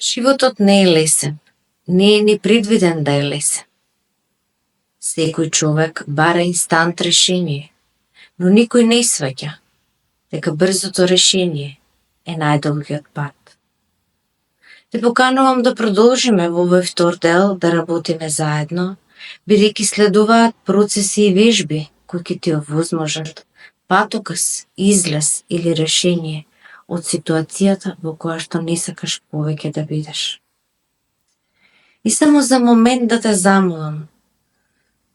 Животот не е лесен. Не е ни предвиден да е лесен. Секој човек бара инстант решение, но никој не сваќа дека брзото решение е најдолгиот пат. Те поканувам да продолжиме во овој втор дел да работиме заедно, бидејќи следуваат процеси и вежби кои ќе ти овозможат патоказ, излез или решение од ситуацијата во која што не сакаш повеќе да бидеш. И само за момент да те замолам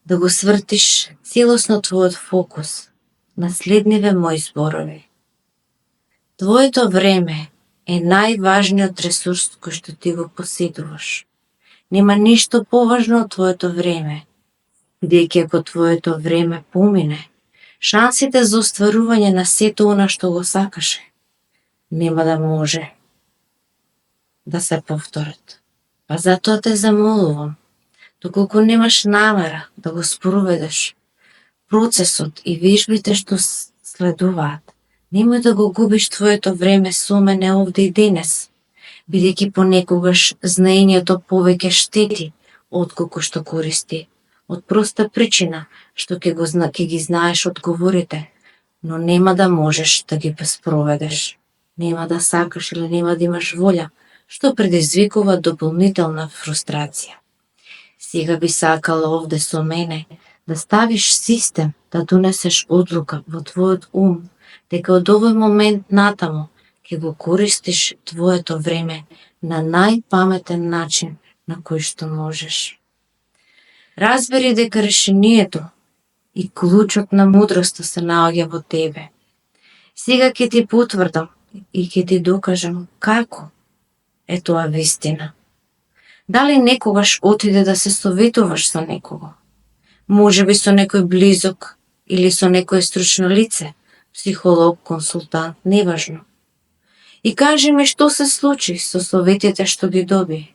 да го свртиш целосно твојот фокус на следниве мои зборови. Твоето време е најважниот ресурс кој што ти го поседуваш. Нема ништо поважно од твоето време, бидејќи ако твоето време помине, шансите за остварување на сето она што го сакаше, нема да може да се повторат. Па затоа те замолувам, доколку немаш намера да го спроведеш процесот и вежбите што следуваат, немој да го губиш твоето време со мене овде и денес, бидејќи понекогаш знаењето повеќе штети отколку што користи, од проста причина што ќе ги знаеш одговорите, но нема да можеш да ги спроведеш. Нема да сакаш или нема да имаш волја, што предизвикува дополнителна фрустрација. Сега би сакала овде со мене да ставиш систем, да донесеш одлука во твојот ум, дека од овој момент натаму ќе го користиш твоето време на најпаметен начин на кој што можеш. Разбери дека решението и клучот на мудроста се наоѓа во тебе. Сега ќе ти потврдам и ќе ти докажам како е тоа вистина. Дали некогаш отиде да се советуваш со некого? Можеби со некој близок или со некое стручно лице, психолог, консултант, неважно. И кажи ми што се случи со советите што ги доби.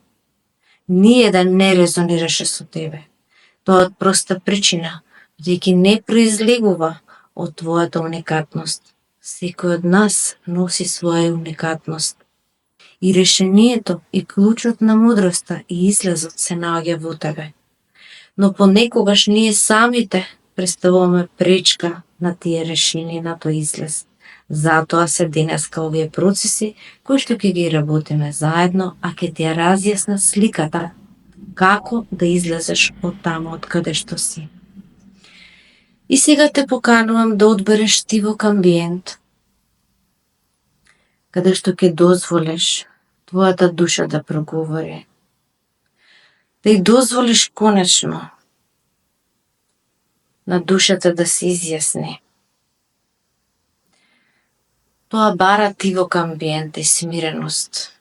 Ниеден не резонираше со тебе. Тоа од проста причина, бидејќи не произлегува од твојата уникатност. Секој од нас носи своја уникатност. И решението и клучот на мудроста и излезот се наоѓа во тебе. Но понекогаш ние самите представуваме пречка на тие решение, на тој излез. Затоа се денеска овие процеси кои што ќе ги работиме заедно, а ќе ти ја разјаснат сликата како да излезеш од таму од каде што си. И сега те поканувам да одбереш тивок амбиент, каде што ќе дозволиш твојата душа да проговори. Да ја дозволиш конечно на душата да се изјасни. Тоа бара тивок амбиент и смиреност.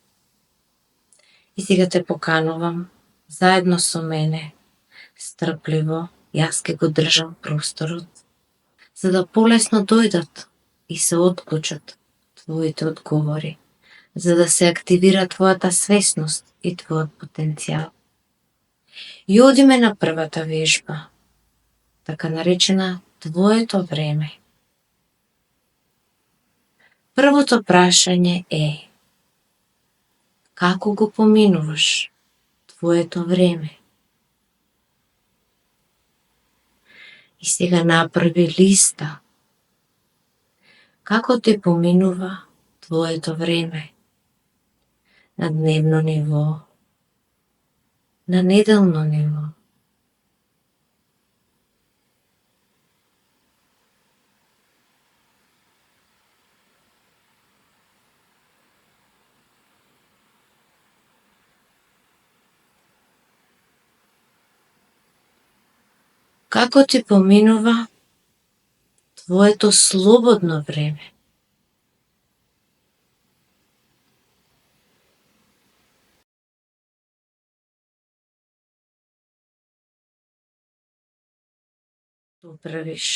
И сега те поканувам заедно со мене, стрпливо, јас ќе го држам просторот, за да полесно дојдат и се отклучат твоите одговори, за да се активира твојата свесност и твојот потенцијал. И одиме на првата вежба, така наречена твоето време. Првото прашање е: како го поминуваш твоето време? И сега направи листа како ти поминува твоето време на дневно ниво, на неделно ниво. Како ти поминува твоето слободно време? Што правиш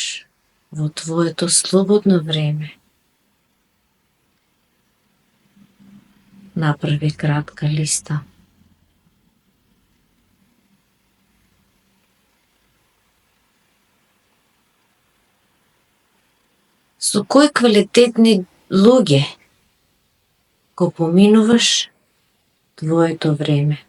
во твоето слободно време? Направи кратка листа. Со кои квалитетни луѓе го поминуваш твоето време.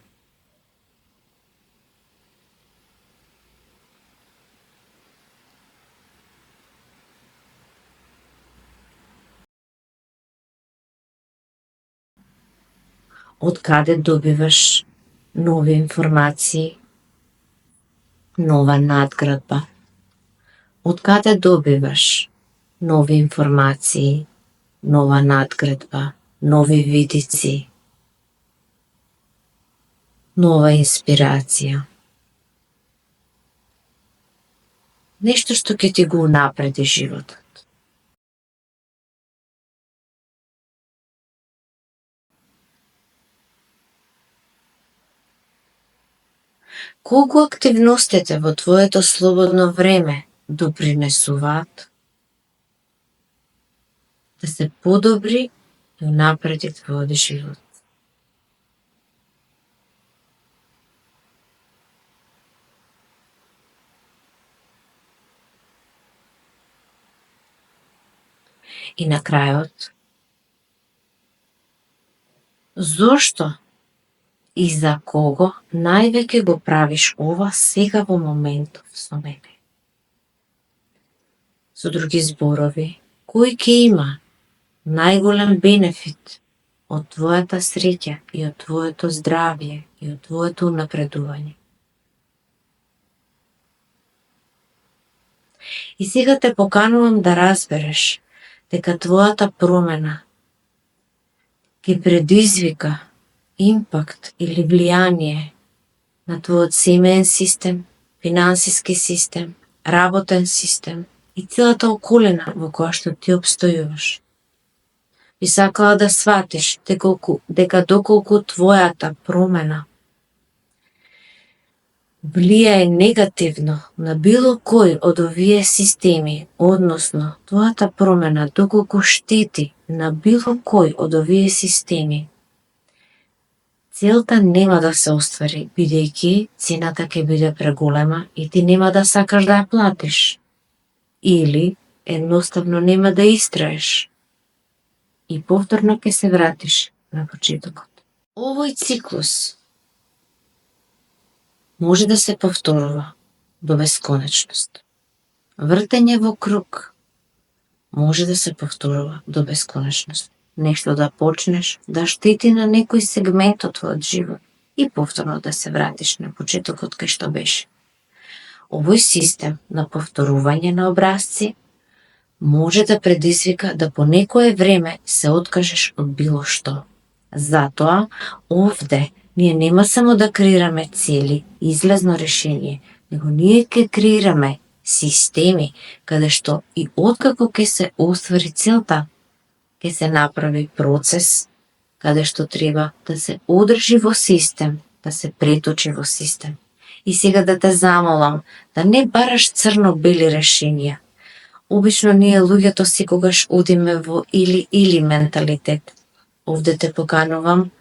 Од каде добиваш нови информации, нова надградба? Од каде добиваш нови информации, нова надградба, нови видици, нова инспирација? Нешто што ќе ти го унапреди животот. Колку активностите во твоето слободно време допринесуваат да се подобри и унапреди твојот живот? И на крајот, зошто и за кого највеќе го правиш ова сега во моментов со мене? Со други зборови, кој ќе има најголем бенефит од твојата среќа и од твоето здравје и од твоето унапредување? И сега те поканувам да разбереш дека твојата промена ќе предизвика импакт или влијание на твојот семеен систем, финансиски систем, работен систем и целата околина во која што ти обстојуваш. Би сакала да сватиш дека доколку твојата промена влијае негативно на било кој од овие системи, односно твојата промена доколку штети на било кој од овие системи, целта нема да се оствари, бидејќи цената ќе биде преголема и ти нема да сакаш да ја платиш. Или едноставно нема да истраеш и повторно ќе се вратиш на почетокот. Овој циклус може да се повторува до бесконечност. Вртење во круг може да се повторува до бесконечност. Нешто да почнеш да штети на некој сегмент од твојот живот и повторно да се вратиш на почетокот кај што беше. Овој систем на повторување на образци може да предизвика да по некое време се откажеш од било што. Затоа, овде, ние нема само да креираме цели и излезно решение, него ние ќе креираме системи каде што и откако ќе се оствари целта, ќе се направи процес каде што треба да се одржи во систем, да се преточи во систем. И сега да те замолам да не бараш црно-бели решенија. Обично ние луѓето секогаш одиме во или менталитет. Овде те поканувам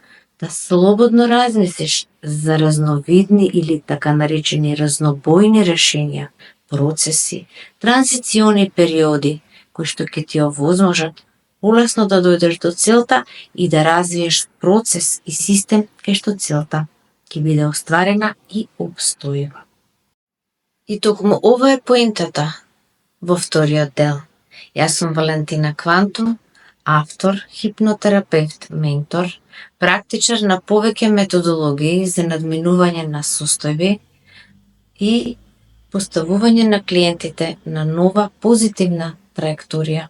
да слободно размислиш за разновидни или така наречени разнобојни решенија, процеси, транзициони периоди, кои што ќе ти овозможат полесно да дојдеш до целта и да развиеш процес и систем кај што целта ќе биде остварена и обстојува. И токму ова е поентата во вториот дел. Јас сум Валентина Квантум, автор, хипнотерапевт, ментор, практичар на повеќе методологии за надминување на состојби и поставување на клиентите на нова позитивна траекторија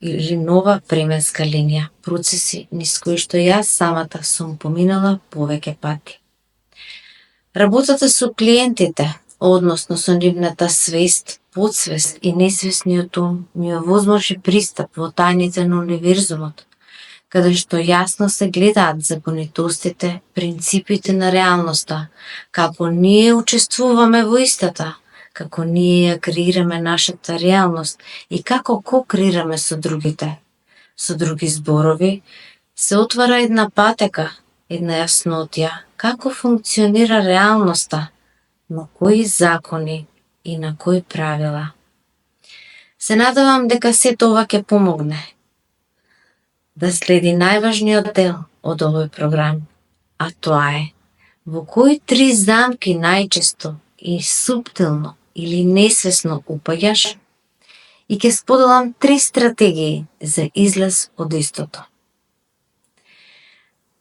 или нова временска линија, процеси низ кои што јас самата сум поминала повеќе пати. Работата со клиентите, односно со нивната свест, подсвест и несвесниот ум ми овозможи пристап во тајните на универзумот, каде што јасно се гледаат законитостите, принципите на реалноста, како ние учествуваме во истата, како ние ја креираме нашата реалност и како ко-креираме со другите. Со други зборови, се отвара една патека, една јаснотија, како функционира реалноста, на кои закони и на кои правила. Се надевам дека сето ова ќе помогне да следи најважниот дел од овој програм, а тоа е во кои 3 замки најчесто и суптилно или несвесно упаѓаш и ќе споделам 3 стратегии за излез од истото.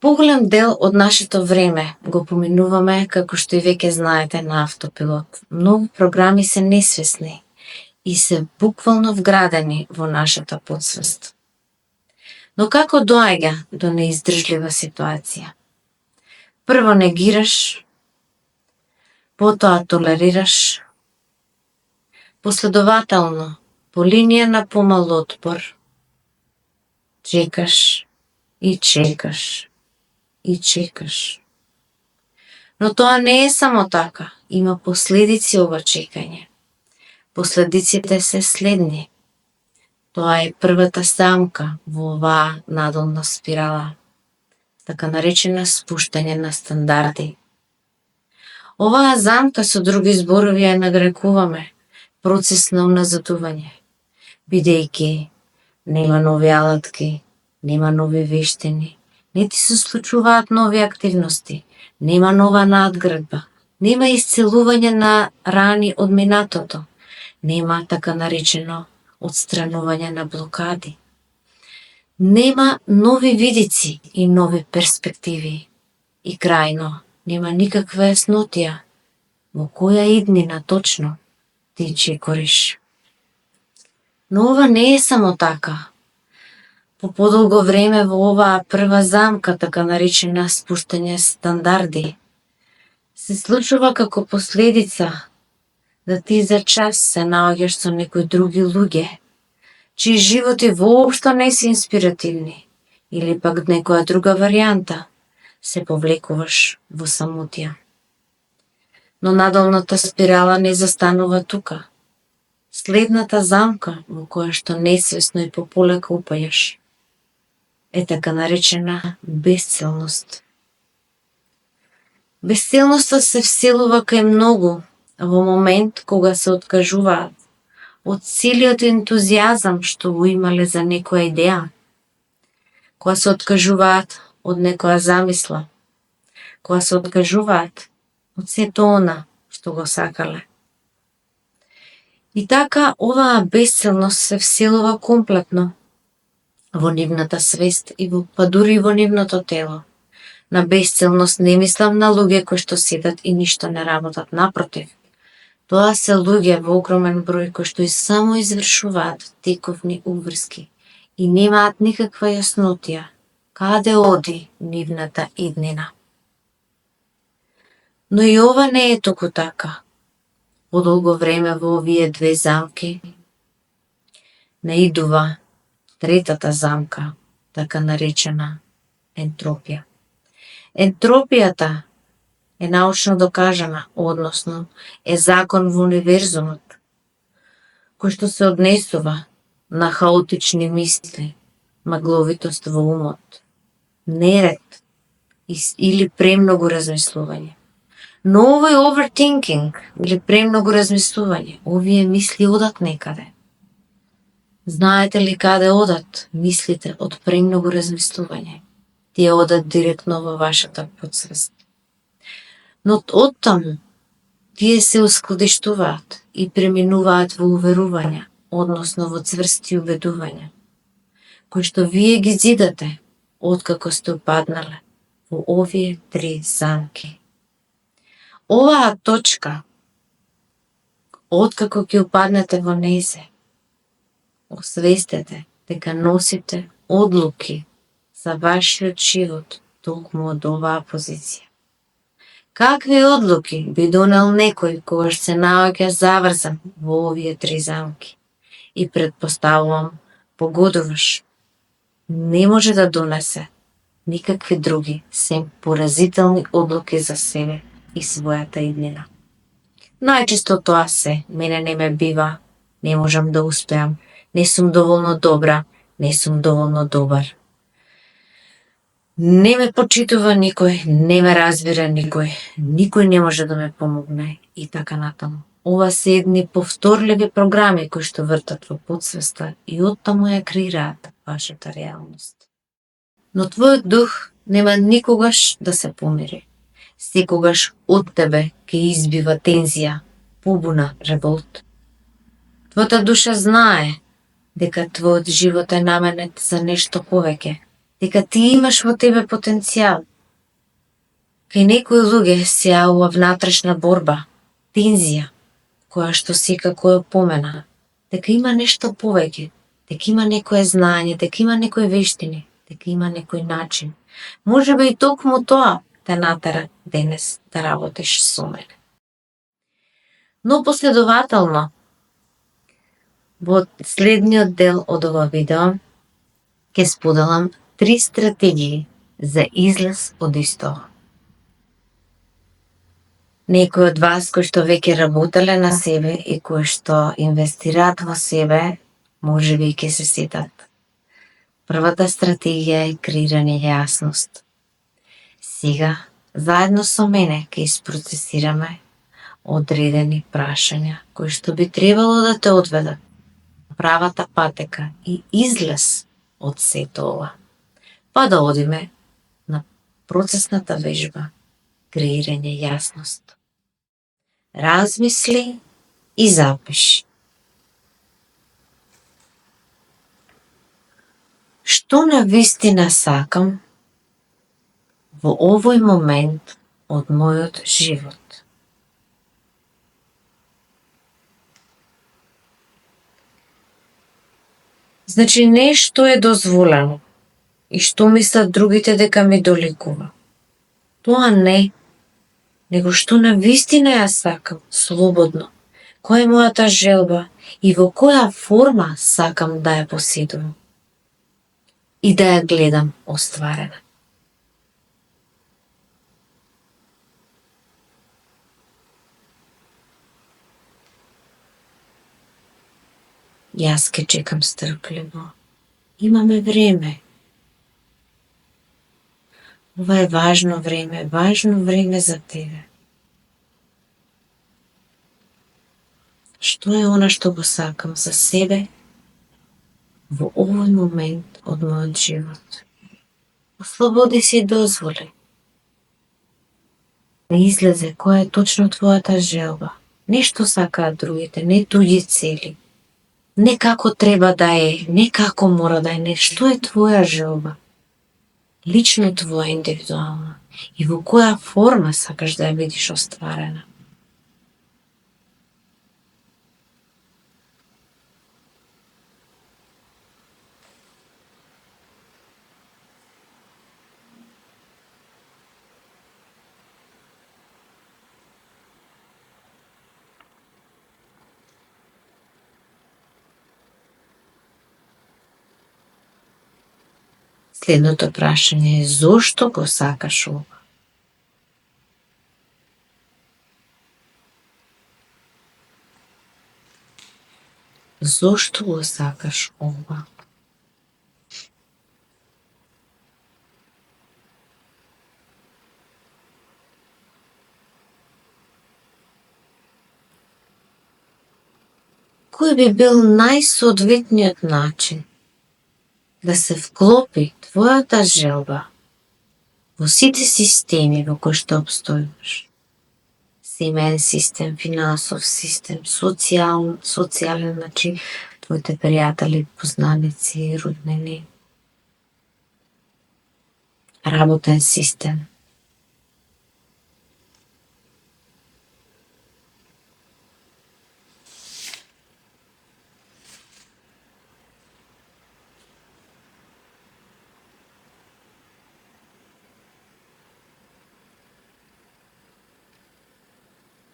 Поголем дел од нашето време го поминуваме, како што и веќе знаете, на автопилот. Многу програми се несвесни и се буквално вградени во нашата подсвест. Но како доаѓа до неиздржлива ситуација? Прво негираш, потоа толерираш, последователно, по линија на помал отпор, чекаш и чекаш и чекаш. Но тоа не е само така, има последици ова чекање. Последиците се следни. Тоа е првата замка во оваа надолна спирала, така наречена спуштање на стандарди. Оваа замка, со други зборови, ја нарекуваме процес на уназадување, бидејќи нема нови алатки, нема нови вештини, не ти се случуваат нови активности, нема нова надградба, нема исцелување на рани од минатото, нема така наречено отстранување на блокади. Нема нови видици и нови перспективи. И крајно, нема никаква јаснотија во која иднина точно ти чекориш. Но ова не е само така. По подолго време во оваа прва замка, така наречена спуштање стандарди, се случува како последица да ти за час се наоѓаш со некои други луѓе, чии животи воопшто не се инспиративни, или пак некоја друга варијанта, се повлекуваш во самотија. Но надолната спирала не застанува тука. Следната замка во која што несвесно и пополека упаѓаш е така наречена бесцелност. Бесцелноста се вселува кај многу во момент кога се откажуваат од целиот ентузијазам што го имале за некоја идеја, кога се откажуваат од некоја замисла, кога се откажуваат од сето она што го сакале. И така, оваа бесцелност се вселува комплетно во нивната свест и па дури во нивното тело. На бесцелност не мислам на луѓе кои што седат и ништо не работат, напротив. Тоа се луѓе во огромен број кои што и само извршуваат тековни уврски и немаат никаква јаснотија каде оди нивната иднина. Но и ова не е току така. Подолго време во овие 2 замки наидува третата замка, така наречена ентропија. Ентропијата е научно докажана, односно е закон во универзумот, кој што се однесува на хаотични мисли, магловитост во умот, неред или премногу размислување. Но овој overthinking или премногу размислување, овие мисли одат некаде. Знаете ли каде одат мислите од премногу размислување? Тие одат директно во вашата подсвест. Но оттаму тие се ускладиштуваат и преминуваат во уверувања, односно во цврсти убедувања, кои што вие ги зидате откако сте упаднале во овие 3 замки. Оваа точка, откако ќе упаднете во незе, освестете дека носите одлуки за вашиот живот токму од оваа позиција. Какви одлуки би донел некој когаш се наоѓа заврзан во овие 3 замки и предпоставувам погодуваш, не може да донесе никакви други сем поразителни одлуки за себе и својата иднина. Најчесто тоа се, мене не ме бива, не можам да успеам, не сум доволно добра, не сум доволно добар. Не ме почитува никој, не ме разбира никој не може да ме помогне и така натаму. Ова се едни повторливи програми кои што вртат во подсвеста и оттаму ја креираат вашата реалност. Но твојот дух нема никогаш да се помири. Секогаш од тебе ќе избива тензија, побуна, револт. Твојата душа знае дека твојот живот е наменет за нешто повеќе, дека ти имаш во тебе потенцијал. Кај некои луѓе се јавува внатрешна борба, тензија, која што секако ја помена, дека има нешто повеќе, дека има некое знаење, дека има некои вештини, дека има некој начин. Можеби и токму тоа те натера денес да работиш со мене. Но последователно, во следниот дел од ова видео ќе споделам 3 стратегии за излез од истово. Некои од вас кои што веќе работеле на себе и кои што инвестираат во себе, можеби ќе се сетат. Првата стратегија е креирање јасност. Сега, заедно со мене, ќе isпроцесираме одредени прашања кои што би требало да те одведат на правата патека и излез од сето ова. Па да одиме на процесната вежба креирање јасност. Размисли и запиши. Што навистина сакам во овој момент од мојот живот? Значи не што е дозволено и што мислат другите дека ми доликува. Тоа не, него што навистина ја сакам слободно, која е мојата желба и во која форма сакам да ја поседувам и да ја гледам остварена. Јас ке чекам стрпливо. Имаме време. Ова е важно време за тебе. Што е она што го сакам за себе во овој момент од мојот живот? Ослободи се и дозволи. Да излезе која е точно твојата желба. Не што сакаат другите, не туѓи цели. Не како треба да е, не како мора да е, не што е твоја желба. Лично твоја, индивидуална. И во која форма сакаш да ја видиш остварена. Следното прашање е зошто го сакаш ова? Зошто го сакаш ова? Кој би бил најсоодветниот начин да се вклопи твојата желба во сите системи во кои што обстојуваш? Семеен систем, финансов систем, социјален, значи твоите пријатели, познаници, роднини, работен систем.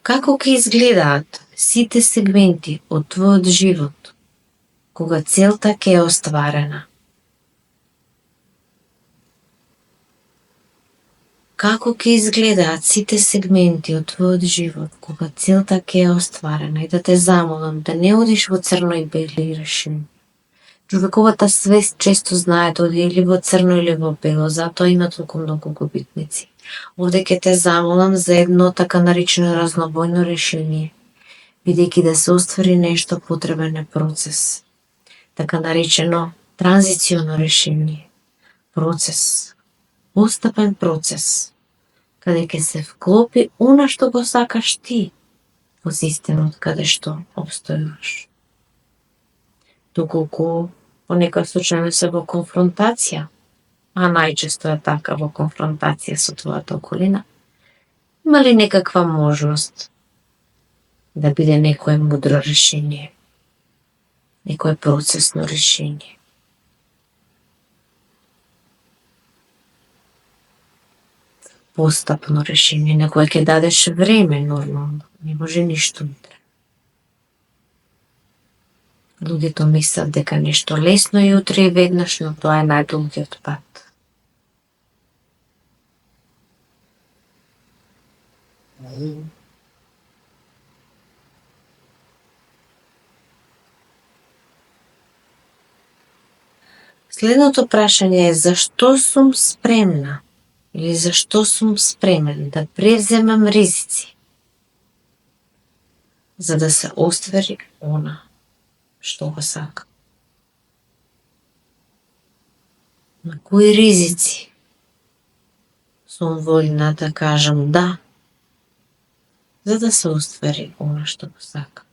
Како ќе изгледаат сите сегменти од твојот живот кога целта ќе е остварена? Како ќе изгледаат сите сегменти од твојот живот кога целта ќе е остварена? И да те замолам да не одиш во црно и бели решенија. Човековата свест често знае да оди или во црно или во бело, затоа има толку многу губитници. Овде ќе те замолам за едно така наречено разнобојно решение, бидејќи да се оствари нешто потребен е процес. Така наречено транзиционо решение, процес. постапен процес, каде ќе се вклопи она што го сакаш ти во системот каде што обстојуваш. Доколку понекогаш случајно се во конфронтација, а најчесто е така во конфронтација со твојата околина, има ли некаква можност да биде некое мудро решение, некое процесно решение? Постапно решение, на кое ќе дадеш време нормално, не може ништо утре. Луѓето мислат дека нешто лесно и утре и веднаш, но тоа е најдолгиот пат. Следното прашање е зашто сум спремна или зашто сум спремен да преземам ризици за да се оствари она што го сакам. На кои ризици сум воljна да кажам да, за да се оствари она што го сакам.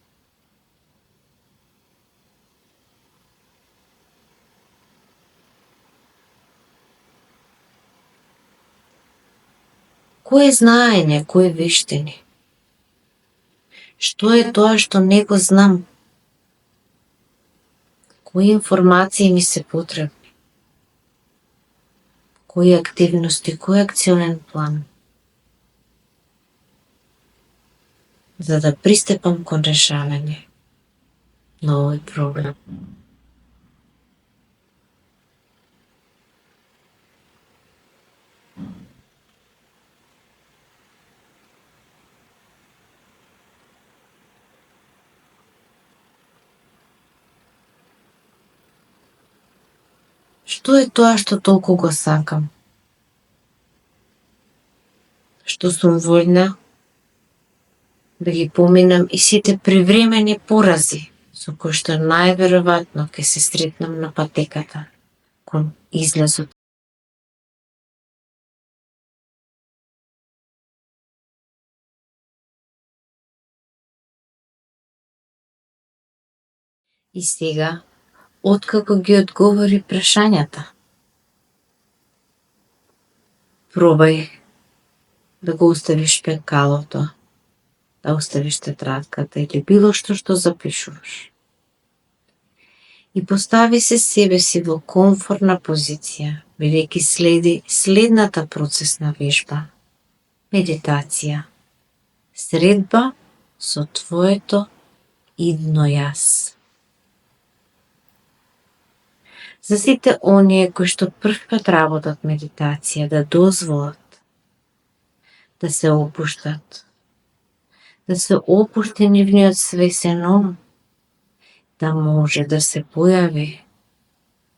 Кое знаење, кои вештини? Што е тоа што не го знам? Кои информации ми се потребни? Кои активности, кој акционен план? За да пристапам кон решавање на овој проблем. Што е тоа што толку го сакам? Што сум воljна да ги поминам и сите привремени порази со кои што најверојатно ќе се сретнам на патеката кон излезот. И сега, откако ги одговори прашањата, пробај да го оставиш пенкалото, да оставиш тетрадката или било што запишуваш. И постави се себе си во комфортна позиција, бидејќи следи следната процесна вежба. Медитација. Средба со твоето идно јас. За сите оние кои што првпат работат медитација, да дозволат да се опуштат, да се опушти нивниот свесен ум, да може да се појави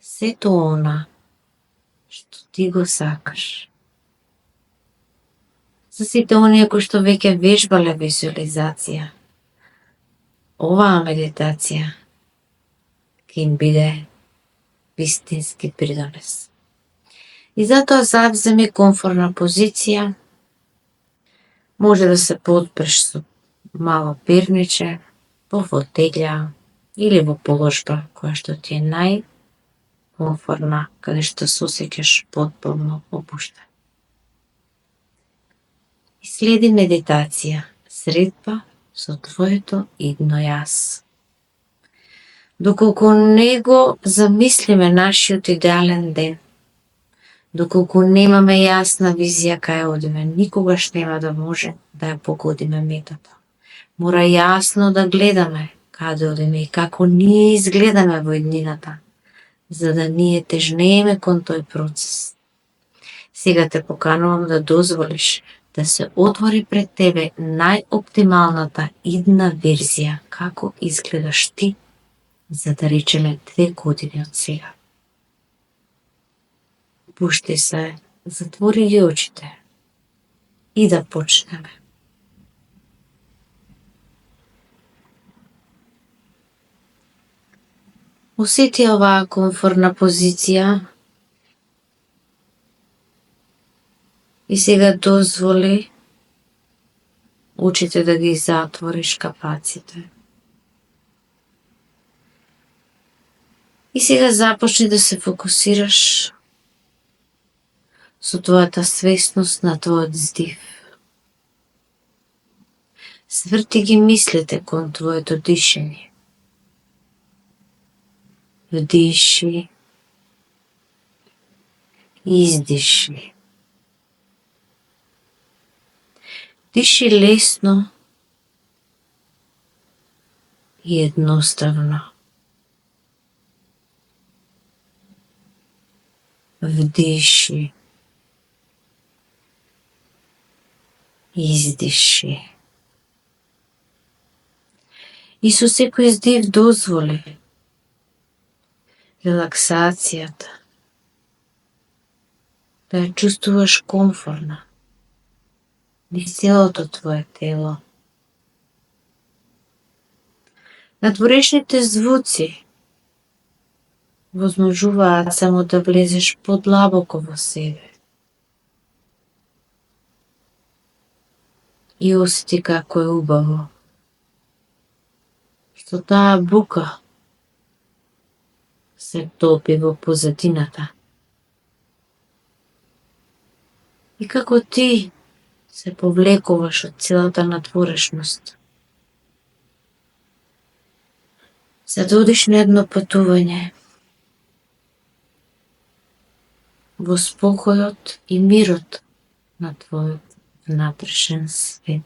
сето она што ти го сакаш. За сите оние кои што веќе вежбале визуализација, оваа медитација ќе им биде вистински придонес. И затоа завземи комфортна позиција, може да се подпреш со мало перниче, во фотеља или во положба која што ти е најкомфортна, каде што се осеќаш потполно опуштен. И следи медитација, средба со твоето идно јас. Доколку не го замислиме нашиот идеален ден, доколку немаме јасна визија кај одиме, никогаш нема да може да ја погодиме метата. Мора јасно да гледаме каде одиме и како ние изгледаме во иднината, за да ние тежнееме кон тој процес. Сега те поканувам да дозволиш да се отвори пред тебе најоптималната идна верзија како изгледаш ти, за да речеме 2 години од сега. Пушти се, затвори ги очите и да почнеме. Осети оваа комфортна позиција И сега дозволи очите да ги затвориш капаците. И сега започни да се фокусираш со твојата свесност на твојот здив. Сврти ги мислите кон твоето дишење. Вдиши, издиши. Диши лесно и едноставно. Вдиши, издиши. И со секој здив дозволи релаксацијата да ја чувствуваш комфортна низ целото твое тело. Надворешните звуци возможуваат само да влезеш подлабоко во себе и осети како е убаво што таа бука се топи во позадината и како ти се повлекуваш од целата надворешност. За да одиш на едно патување во спокојот и мирот на твојот внатрешен свет.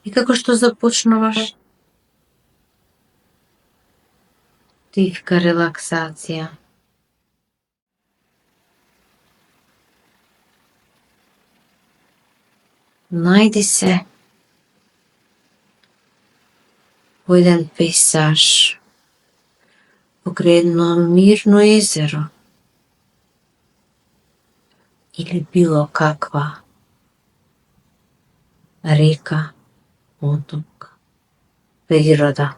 И како што започнуваш тивка релаксација, најди се во еден пейзаж покрај едно мирно езеро или било каква река, поток, природа.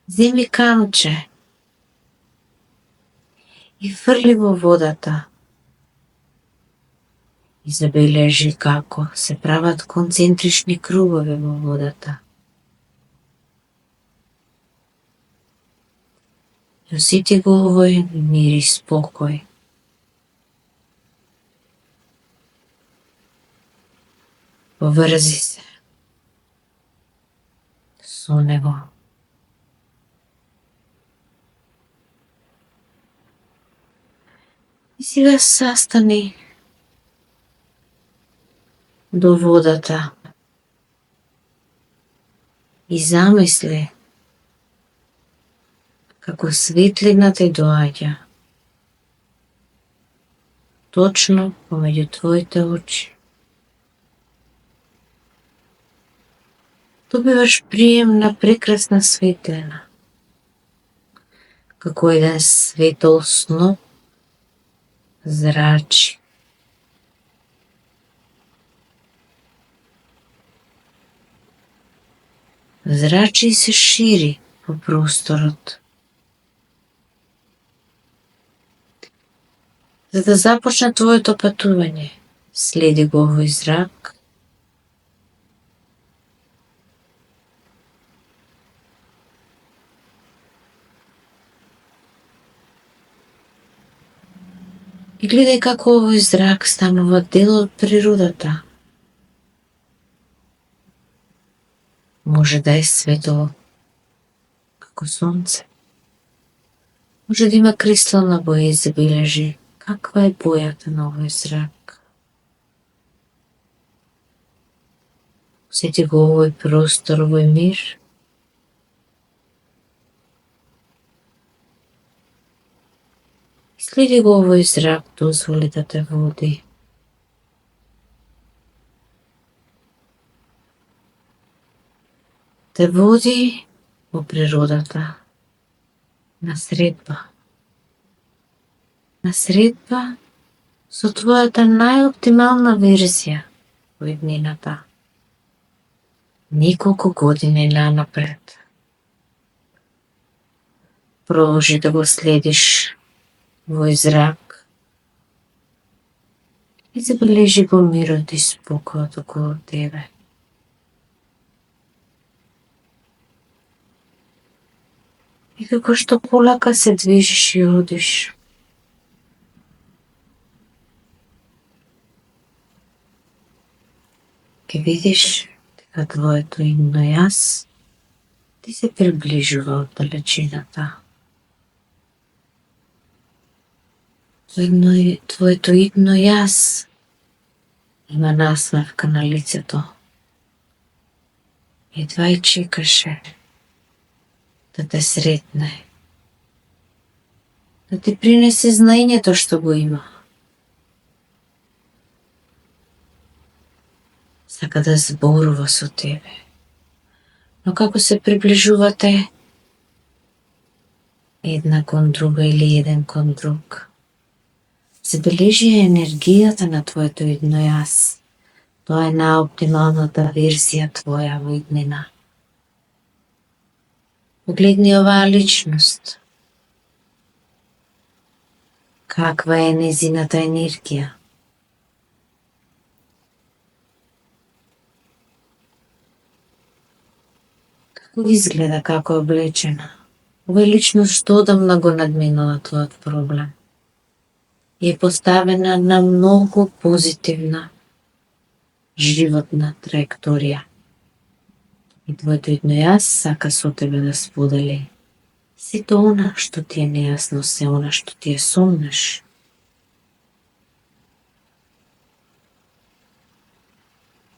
Земи камче и фрли во водата и забележи како се прават концентрични кругови во водата. И осети го овој мир и спокој. Поврзи се со него. И сега састани до водата и замисли како светлината и доаѓа точно помеѓу твоите очи. Добиваш прием на прекрасна светлина, како еден светол сноп зрачи. Зрачи и се шири по просторот. За да започне твоето патување, следи го овој зрак и гледај како овој зрак станува дел од природата. Може да е светло како сонце. Може да има кристална боја и забележи каква е бојата на овој зрак. Осети го овој простор, овој мир. Следи го овој зрак, дозволи да те води. Те води во природата, на средба. На средба со твојата најоптимална верзија во иднината. Неколку години нанапред. продолжи да го следиш во зрак и забележи го мирот и спокојот околу тебе. И како што полака се движиш и одиш, ќе видиш дека твоето идно јас ти се приближува од далечината. Твоето идно јас има насмевка на лицето. Едва и чекаше да те сретне, да ти принесе знаењето што го има. Сака да зборува со тебе. Но како се приближувате една кон друга или еден кон друг, забележи енергијата на твоето идно јас. Тоа е наоптималната верзија твоја во иднина. Погледни оваа личност. Каква е незината енергија? Како изгледа, како е облечена? Ова е личност што одамна го надминала твојот проблем. И е поставена на многу позитивна животна траекторија. И твоето идно јас сака со тебе да сподели сето она што ти е нејасно, се она што ти е сомнеш.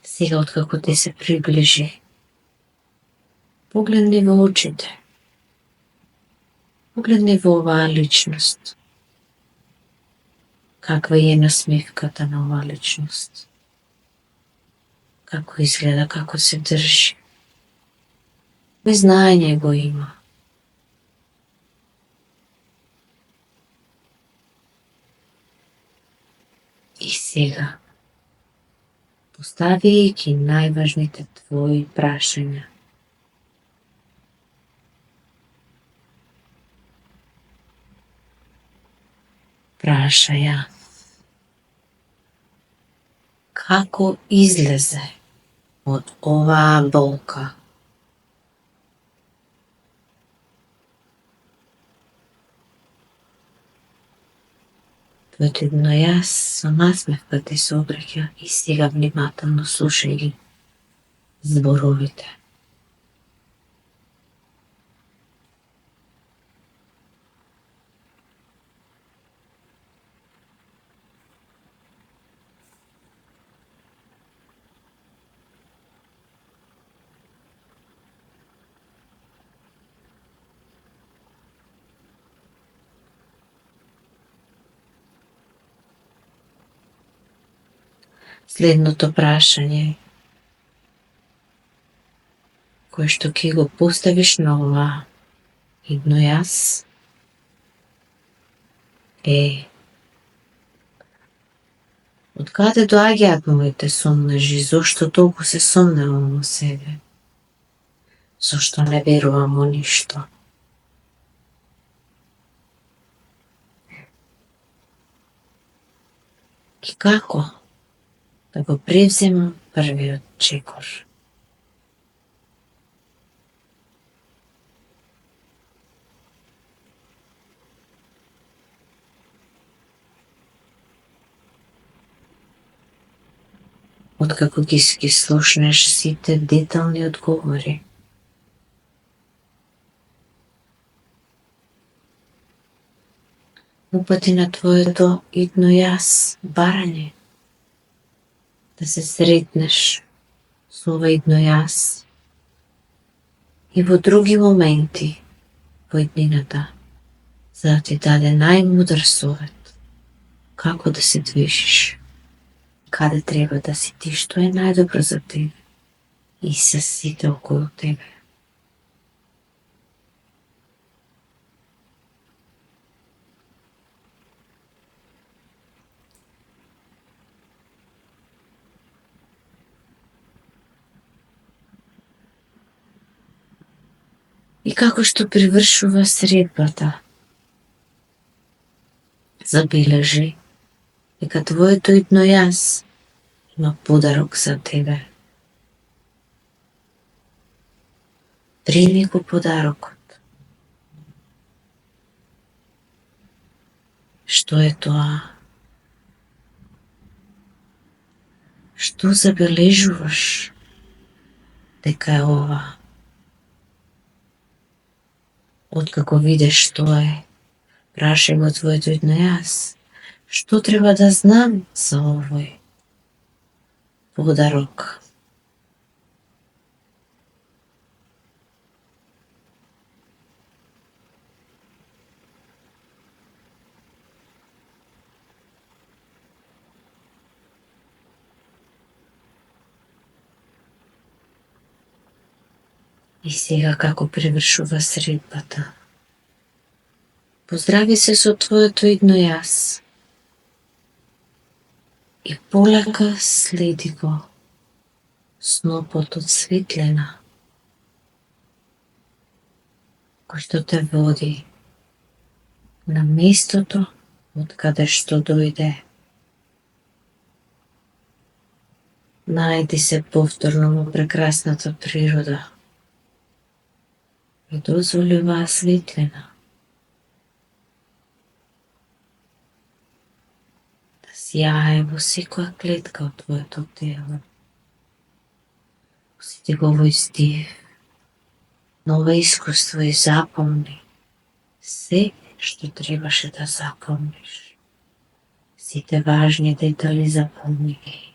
Сега откако ти се приближи, погледни во очите. Погледни во оваа личност. Каква е насмевката на оваа личност? Како изгледа, како се држи? Без знаење го има. И сега, поставијќи најважните твои прашања, прашај ја како излезе од оваа болка. Твоето идно јас со насмевка ти се обраќа и сега внимателно слушај ги зборовите. Следното прашање кое што ќе го поставиш на оваа идно јас е: од каде доаѓаат моите сомнежи, зошто толку се сомневам во себе? Зошто не верувам во ништо? И како да го превземам првиот чекор? Откако ги слушнеш сите детални одговори, упати на твоето идно јас барање да се сретнеш со ова идно јас и во други моменти во иднината, за да ти даде најмудар совет како да се движиш, каде треба да си ти, што е најдобро за тебе и за сите околу тебе. И како што привршува средбата, забележи дека твоето идно јас има подарок за тебе. Прими го подарокот. Што е тоа? Што забележуваш дека е ова? Откако видиш што е, прашај го твоето идно јас. Што треба да знам за овој подарок? И сега како привршува средбата, поздрави се со твоето идно јас и полека следи го снопот од светлина кој што те води на местото од каде што дојде. Најди се повторно во прекрасната природа и дозволи оваа светлина да сјае во секоја клетка од твоето тело. Осети го овој стив, ново искуство и запомни се што требаше да запомниш. Сите важни детали запомни ги.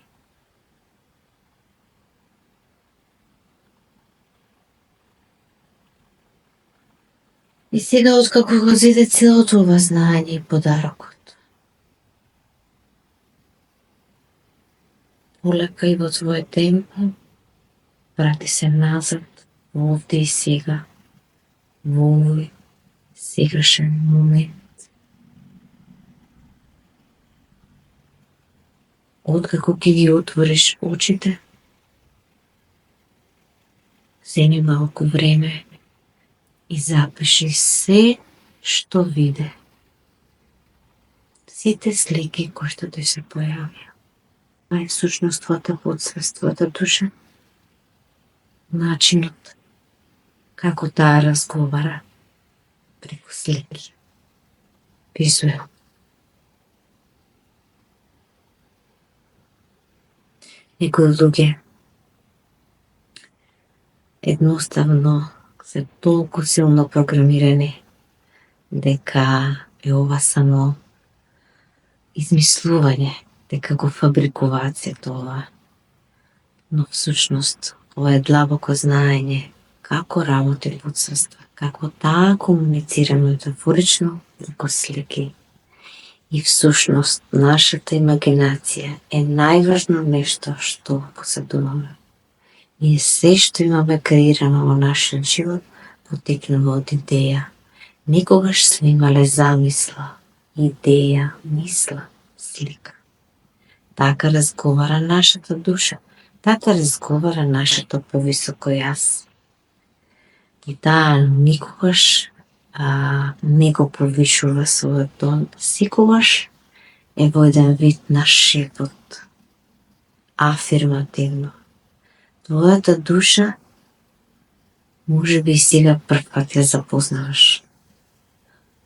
И сега откако го зеде целото ова знаење и подарокот, полека и во твое темпо, врати се назад, овде и сега, во овој сегашен момент. Откако ќе ги отвориш очите, земи малку време и запиши се што виде. Сите слики кои што ти се појавија. Тоа е всушност твојата подсвест, твојата душа. Начинот како таа разговара преку слики. Визуел. Некои луѓе едноставно се толку силно програмирани дека е ова само измислување, дека го фабрикуваат сето ова. Но всушност ова е длабоко знаење како работи подсвеста, како таа комуницира метафорично преку слики. И всушност нашата имагинација е најважно нешто што поседуваме. И се што имаме креирано во нашиот живот потекнува од идеја. Никогаш сме имале замисла, идеја, мисла, слика. Така разговара нашата душа, така разговара нашето повисоко јас. И таа никогаш не го повишува својот тон, секогаш е во еден вид на шепот, афирмативно. Твојата душа може би сега прв пат ја запознаваш.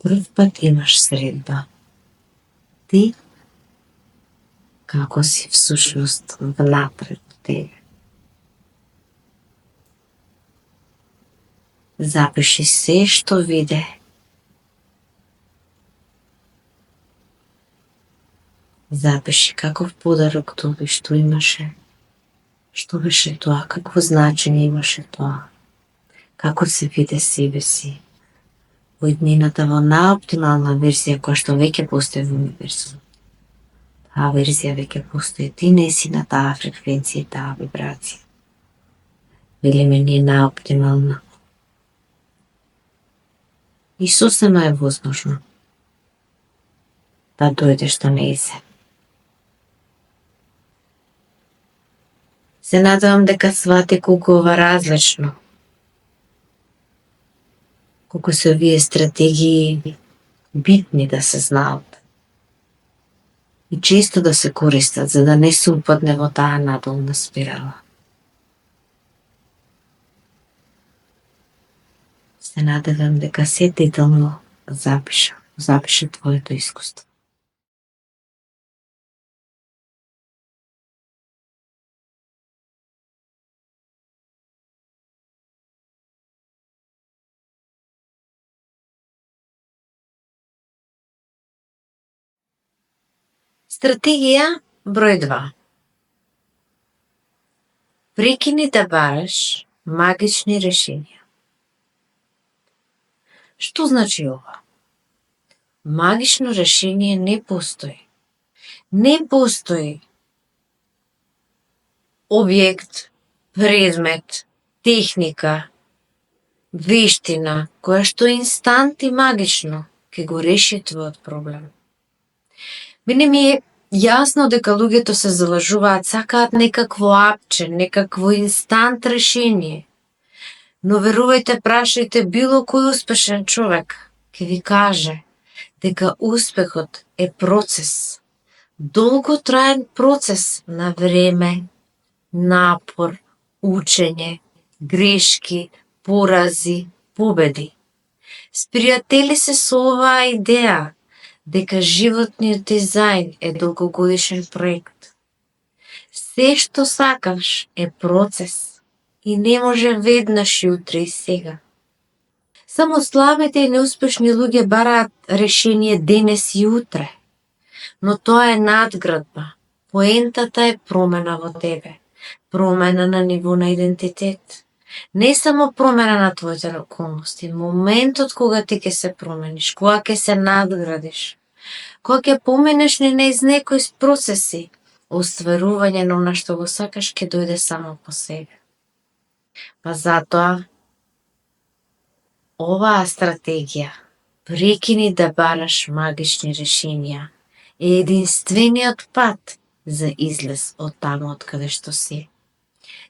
Прв пат имаш средба. Ти како си всушност внапред тебе. Запиши се што виде. Запиши каков подарок доби, што имаше. Што беше тоа, какво значење имаше тоа. Како се виде себе си во иднината, во наоптимална верзија која што веќе постои во универзумот. Таа верзија веќе постои, ти не си на таа фреквенција и таа вибрација. Велиме ние наоптимална. И сосема е возможно да дојдеш до нејзе. Се надевам дека свати колку ова различно колку се овие стратегии битни да се знаат и често да се користат за да не се упадне во таа надолна спирала. Се надевам дека се детално запише твоето искуство. Стратегија број 2. Прекини да бараш магични решенија. Што значи ова? Магично решение не постои. Не постои објект, предмет, техника, вештина, која што инстант и магично ќе го реши твојот проблем. Мене ми е јасно дека луѓето се залажуваат, сакаат некакво апче, некакво инстант решение. Но верувајте, прашајте било кој успешен човек, ќе ви каже дека успехот е процес, долготраен процес на време, напор, учење, грешки, порази, победи. Спријатели се со оваа идеја дека животниот дизајн е долгогодишен проект. Се што сакаш е процес и не може веднаш, утре и сега. Само слабите и неуспешни луѓе бараат решение денес и утре. Но тоа е надградба. Поентата е промена во тебе. Промена на ниво на идентитет. Не само промена на твоите околности, моментот кога ти ќе се промениш, кога ќе се надградиш, кога ќе поминеш низ некои процеси, остварување на она што го сакаш ќе дојде само по себе. Па затоа, оваа стратегија, прекини да бараш магични решенија, е единствениот пат за излез од таму од каде што си.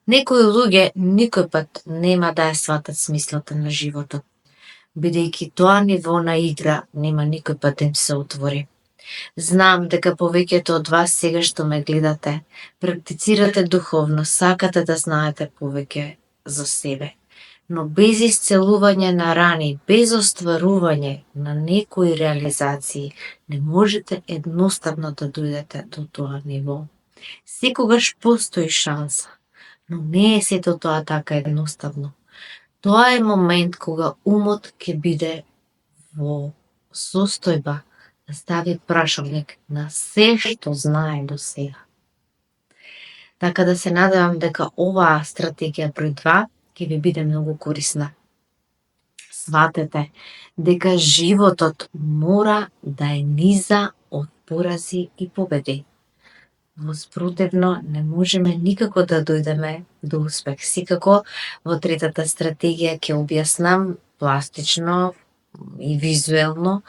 Некои луѓе никој пат нема да ја сватат смислата на животот, бидејќи тоа ниво на игра нема никој пат да им се отвори. Знам дека повеќето од вас сега што ме гледате, практицирате духовно, сакате да знаете повеќе за себе, но без исцелување на рани, без остварување на некои реализации, не можете едноставно да дојдете до тоа ниво. Секогаш постои шанса, но не е сето тоа така едноставно. Тоа е момент кога умот ќе биде во состојба да стави прашалник на се што знае до сега. Така да се надевам дека оваа стратегија број 2 ќе ви биде многу корисна. Сватете дека животот мора да е низа од порази и победи. Воспротивно, не можеме никако да дојдеме до успех. Секако, во третата стратегија ќе објаснам пластично и визуелно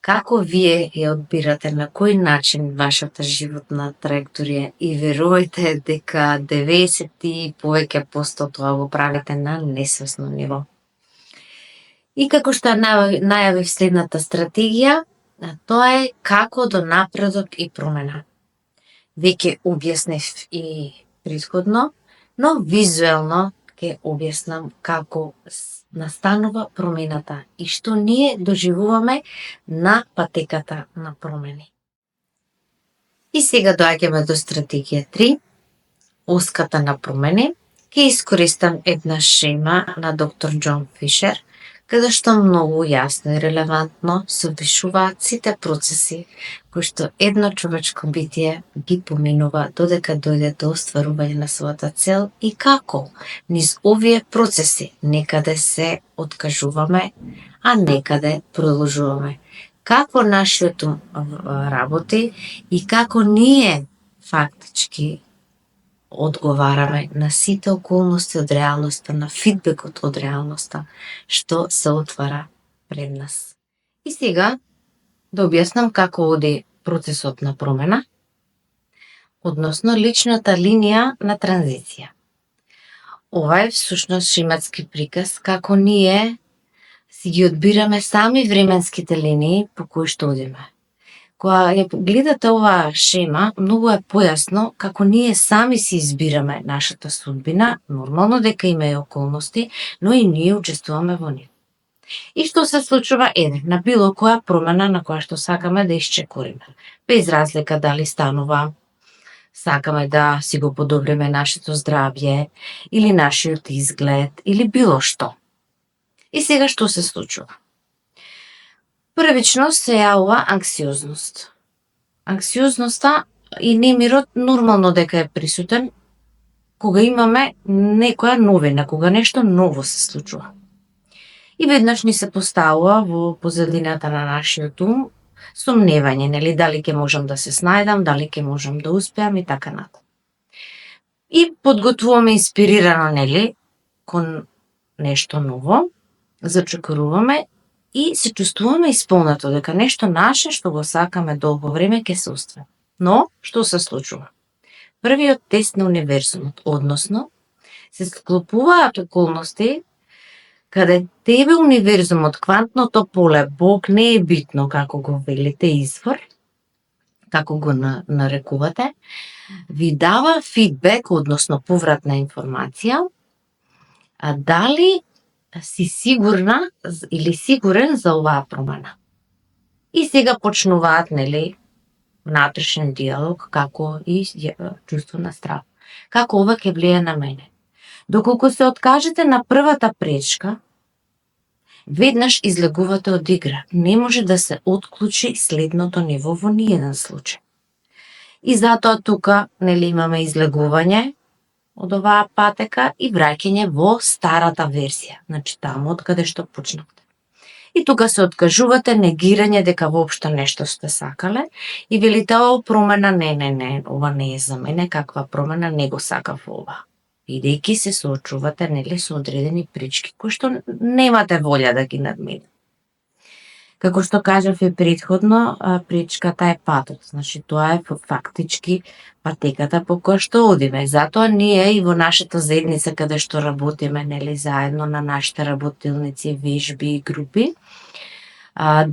како вие ја одбирате на кој начин вашата животна траекторија и верувајте дека 90 и повеќе посто тоа го правите на несвесно ниво. И како што најавив следната стратегија, тоа е како до напредок и промена. Веќе објаснив и претходно, но визуелно ќе објаснам како настанува промената и што ние доживуваме на патеката на промени. И сега доаѓаме до стратегија 3, оската на промени. Ќе искористам една шема на доктор Џон Фишер, каде што многу јасно и релевантно се опишуваат сите процеси кои што едно човечко битие ги поминува додека дојде до остварување на својата цел и како низ овие процеси некаде се откажуваме, а некаде продолжуваме. Како нашиот ум работи и како ние фактички одговараме на сите околности од реалноста, на фидбекот од реалноста што се отвара пред нас. И сега да објаснам како оди процесот на промена, односно личната линија на транзиција. Ова е всушност шематски приказ како ние си ги одбираме сами временските линии по кои што одиме. Кога ја гледате оваа шема, многу е појасно како ние сами си избираме нашата судбина, нормално дека има и околности, но и ние учествуваме во нив. И што се случува на било која промена на која што сакаме да исчекориме. Без разлика дали станува сакаме да си го подобриме нашето здравје, или нашиот изглед, или било што. И сега што се случува? Првично се јавува анксиозност. Анксиозноста и немирот нормално дека е присутен кога имаме некоја новина, кога нешто ново се случува. И веднаш ни се поставува во позадината на нашиот ум сомневање, нели, дали ќе можам да се снајдам, дали ќе можам да успеам и така натаму. И подготвуваме инспирирано, нели, кон нешто ново, зачекоруваме и се чувствуваме исполнето дека нешто наше што го сакаме долго време ќе се оствари. Но, што се случува? Првиот тест на универзумот, односно, се склопуваат околности каде тебе универзумот, квантното поле, Бог не е битно како го велите извор, како го нарекувате, ви дава фидбек, односно повратна информација, а дали си сигурна или сигурен за оваа промена. И сега почнуваат, нели, внатрешен диалог, како и чувство на страх. Како ова ќе влие на мене? Доколку се откажете на првата пречка, веднаш излегувате од игра. Не може да се отклучи следното ниво во ниеден случај. И затоа тука, нели, имаме излегување од оваа патека и враќање во старата верзија, значи таму од каде што почнавте. И тука се откажувате, негирање дека воопшто нешто сте сакале и велите, промена, не, ова не е за мене, каква промена, не го сакав ова. Бидејќи се соочувате, нели, со одредени пречки кои што немате волја да ги надминете. Како што кажав и претходно, пречката е патот, значи тоа е фактички патеката по која што одиме. Затоа ние и во нашата заедница каде што работиме, нели, заедно на нашите работилници, вежби и групи,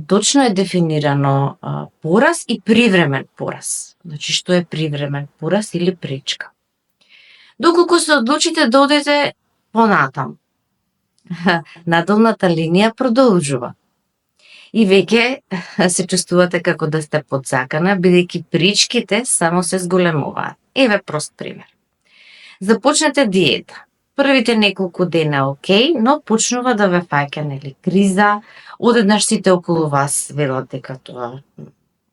точно е дефинирано пораз и привремен пораз. Значи што е привремен пораз или пречка. Доколку се одлучите да одите понатам, надолната линија продолжува. И веќе се чувствувате како да сте подсакана, бидејќи пречките само се зголемуваат. Еве прост пример. Започнете диета. Првите неколку дена окей, но почнува да ве фаќа, нели, криза, одеднаш сите околу вас велат дека тоа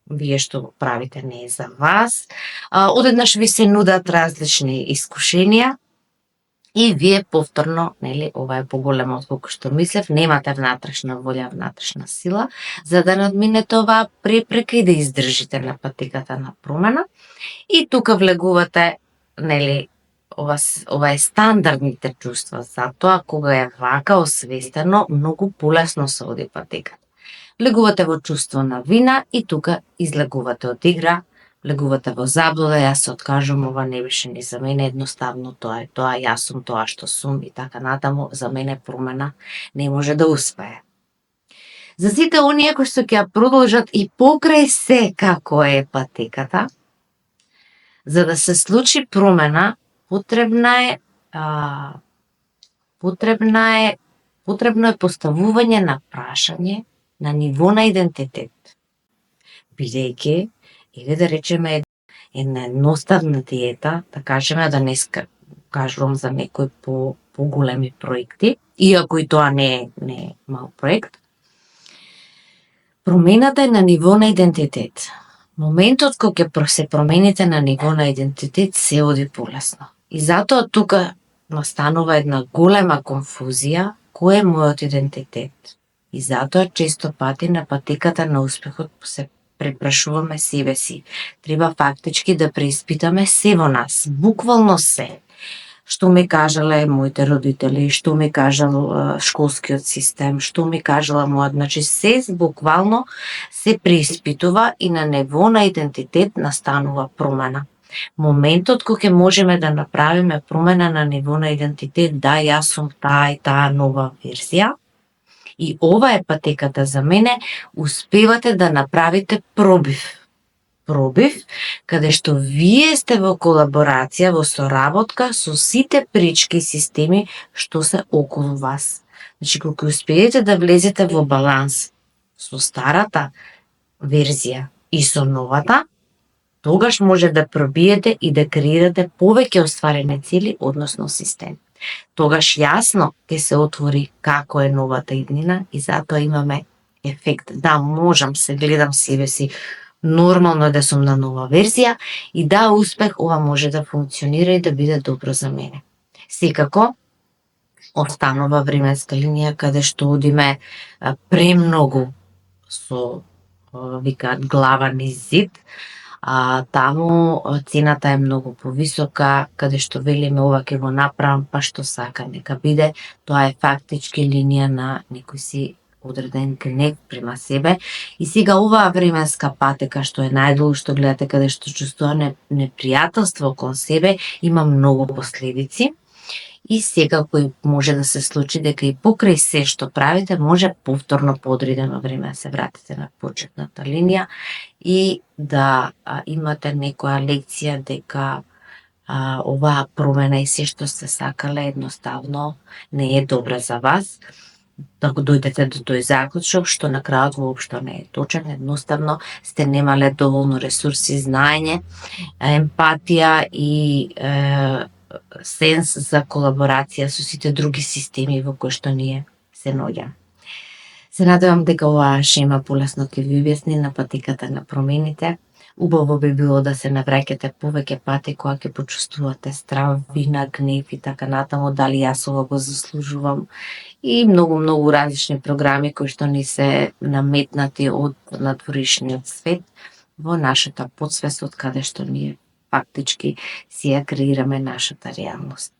вие што го правите не е за вас, одеднаш ви се нудат различни искушенија и вие повторно, нели, ова е поголемо од колку што мислев, немате внатрешна волја, внатрешна сила, за да надминете оваа препрека и да издржите на патеката на промена. И тука влегувате, нели, ова е стандардните чувства, затоа кога е вака освестено, многу полесно се оди патеката. Влегувате во чувство на вина и тука излегувате од игра, влегувате во заблуда, јас се откажувам, ова не беше ни за мене, едноставно тоа е тоа, јас сум тоа што сум и така натаму, за мене промена не може да успее. За сите оние кои што ќе ја продолжат и покрај се како е патеката, за да се случи промена, потребно е поставување на прашање на ниво на идентитет. Бидејќи, или да речеме една едноставна диета, да кажеме, да не кажувам за некои поголеми проекти, иако и тоа не е мал проект, промената е на ниво на идентитет. Моментот кога ќе се промените на ниво на идентитет, се оди полесно. И затоа тука настанува една голема конфузија, кој е мојот идентитет. И затоа често пати на патеката на успехот се препрашуваме себе си. Треба фактички да преиспитаме се во нас, буквално се. Што ми кажале моите родители, што ми кажал школскиот систем, што ми кажала мојот, значи се буквално се преиспитува и на ниво на идентитет настанува промена. Моментот кога ќе можеме да направиме промена на ниво на идентитет, да, јас сум таа и таа нова верзија, И ова е патеката за мене, успевате да направите пробив, каде што вие сте во колаборација, во соработка со сите прички системи што се околу вас. Значи, кога успеете да влезете во баланс со старата верзија и со новата, тогаш може да пробиете и да креирате повеќе остварени цели, односно систем. Тогаш јасно ќе се отвори како е новата иднина и затоа имаме ефект. Да, можам, се гледам себе си, нормално е да сум на нова верзија и да, успех, ова може да функционира и да биде добро за мене. Секако, останува временска линија каде што одиме премногу со викаат глава низ зид, таму цената е многу повисока, каде што велиме ова ќе го направам, па што сака нека биде, тоа е фактички линија на некој си одреден гнев према себе. И сега оваа временска патека што е најдолу, што гледате каде што чувствува непријателство кон себе, има многу последици. И секако може да се случи дека и покрај се што правите, може повторно по одредено време да се вратите на почетната линија и да имате некоја лекција дека оваа промена и се што сте сакале едноставно не е добра за вас, да го дојдете до тој заклучок што на крајот воопшто не е точен, едноставно сте немале доволно ресурси, знаење, емпатија и сенс за колаборација со сите други системи во кои што ние се наоѓаме. Се надевам дека оваа шема полесно ќе ви објасни на патеката на промените. Убаво би било да се навраќате повеќе пати кога ќе почувствувате страв, вина, гнев и така натаму, дали јас ова го заслужувам, и многу различни програми кои што ни се наметнати од надворешниот свет во нашата потсвест, од каде што ние фактички си ја креираме нашата реалност.